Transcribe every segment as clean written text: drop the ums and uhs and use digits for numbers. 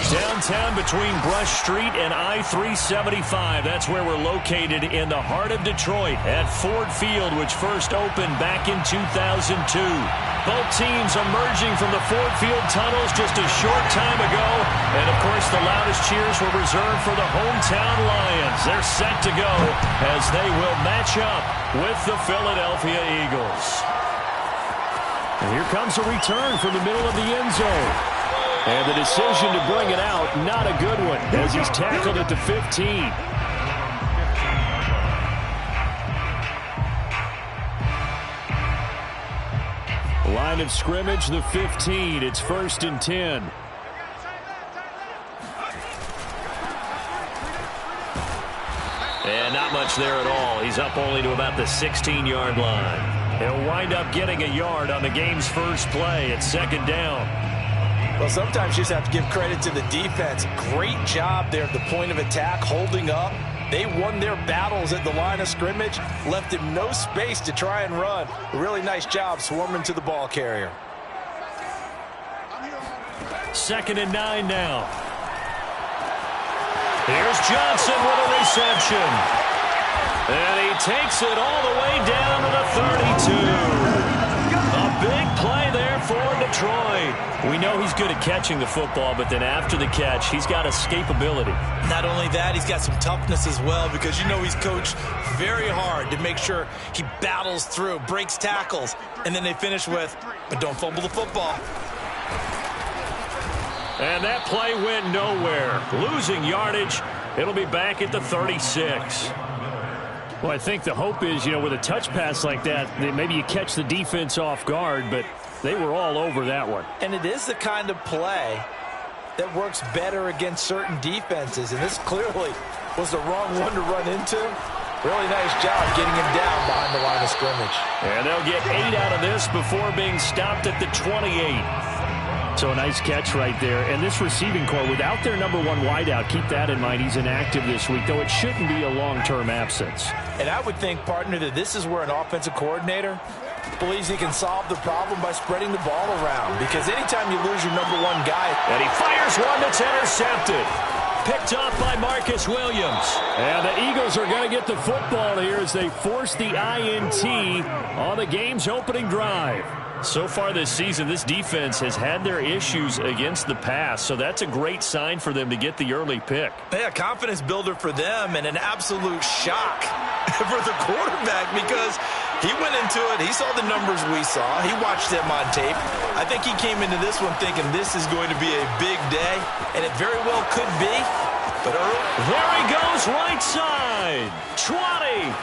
Downtown between Brush Street and I-375. That's where we're located in the heart of Detroit at Ford Field, which first opened back in 2002. Both teams emerging from the Ford Field tunnels just a short time ago. And, of course, the loudest cheers were reserved for the hometown Lions. They're set to go as they will match up with the Philadelphia Eagles. And here comes a return from the middle of the end zone. And the decision to bring it out, not a good one, as he's tackled at the 15. Line of scrimmage, the 15. It's 1st and 10. And not much there at all. He's up only to about the 16-yard line. He'll wind up getting a yard on the game's first play at 2nd down. Well, sometimes you just have to give credit to the defense. Great job there at the point of attack, holding up. They won their battles at the line of scrimmage, left him no space to try and run. A really nice job swarming to the ball carrier. 2nd and 9 now. Here's Johnson with a reception. And he takes it all the way down to the 32. A big play there for Detroit. We know he's good at catching the football, but then after the catch, he's got escapability. Not only that, he's got some toughness as well, because you know he's coached very hard to make sure he battles through, breaks tackles, and then they finish with, but don't fumble the football. And that play went nowhere. Losing yardage. It'll be back at the 36. Well, I think the hope is, you know, with a touch pass like that, maybe you catch the defense off guard, but they were all over that one. And it is the kind of play that works better against certain defenses, and this clearly was the wrong one to run into. Really nice job getting him down behind the line of scrimmage. And they'll get 8 out of this before being stopped at the 28. So a nice catch right there. And this receiving core, without their #1 wideout, keep that in mind. He's inactive this week, though it shouldn't be a long-term absence. And I would think, partner, that this is where an offensive coordinator believes he can solve the problem by spreading the ball around. Because anytime you lose your #1 guy. And he fires one that's intercepted. Picked off by Marcus Williams. And the Eagles are going to get the football here as they force the INT on the game's opening drive. So far this season, this defense has had their issues against the pass, so that's a great sign for them to get the early pick. Yeah, confidence builder for them, and an absolute shock for the quarterback, because he went into it, he saw the numbers we saw, he watched them on tape. I think he came into this one thinking this is going to be a big day, and it very well could be, but early. There he goes, right side, 20.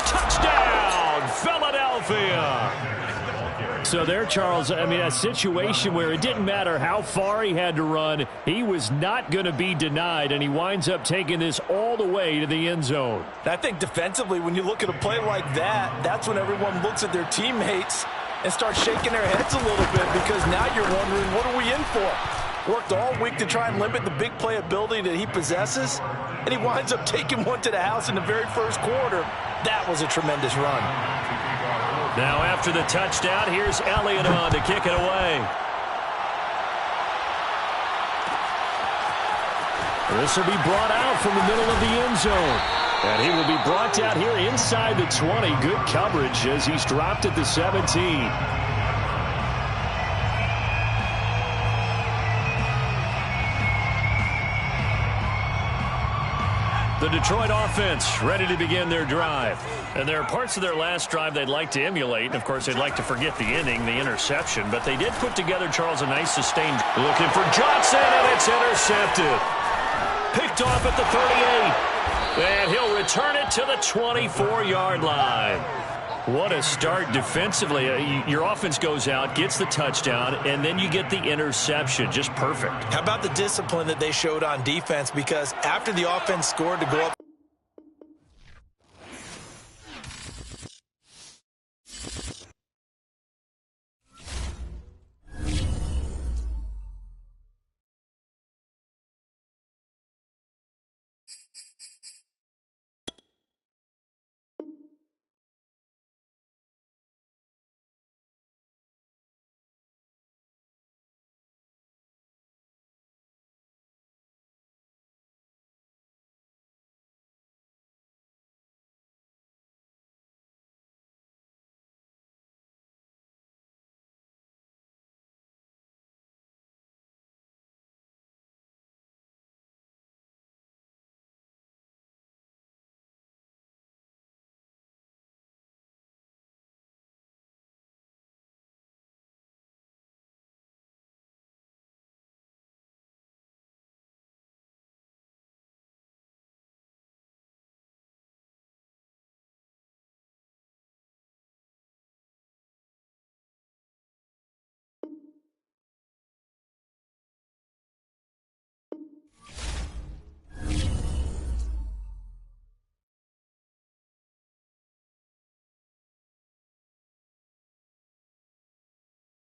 Touchdown, Philadelphia. So there, Charles, I mean, a situation where it didn't matter how far he had to run, he was not going to be denied, and he winds up taking this all the way to the end zone. I think defensively, when you look at a play like that, that's when everyone looks at their teammates and starts shaking their heads a little bit, because now you're wondering, what are we in for? Worked all week to try and limit the big play ability that he possesses, and he winds up taking one to the house in the very first quarter. That was a tremendous run. Now after the touchdown, here's Elliott on to kick it away. This will be brought out from the middle of the end zone. And he will be brought down here inside the 20. Good coverage as he's dropped at the 17. The Detroit offense ready to begin their drive. And there are parts of their last drive they'd like to emulate. And, of course, they'd like to forget the inning, the interception. But they did put together, Charles, a nice sustained. Looking for Johnson, and it's intercepted. Picked off at the 38. And he'll return it to the 24-yard line. What a start defensively. Your offense goes out, gets the touchdown, and then you get the interception. Just perfect. How about the discipline that they showed on defense? Because after the offense scored to go up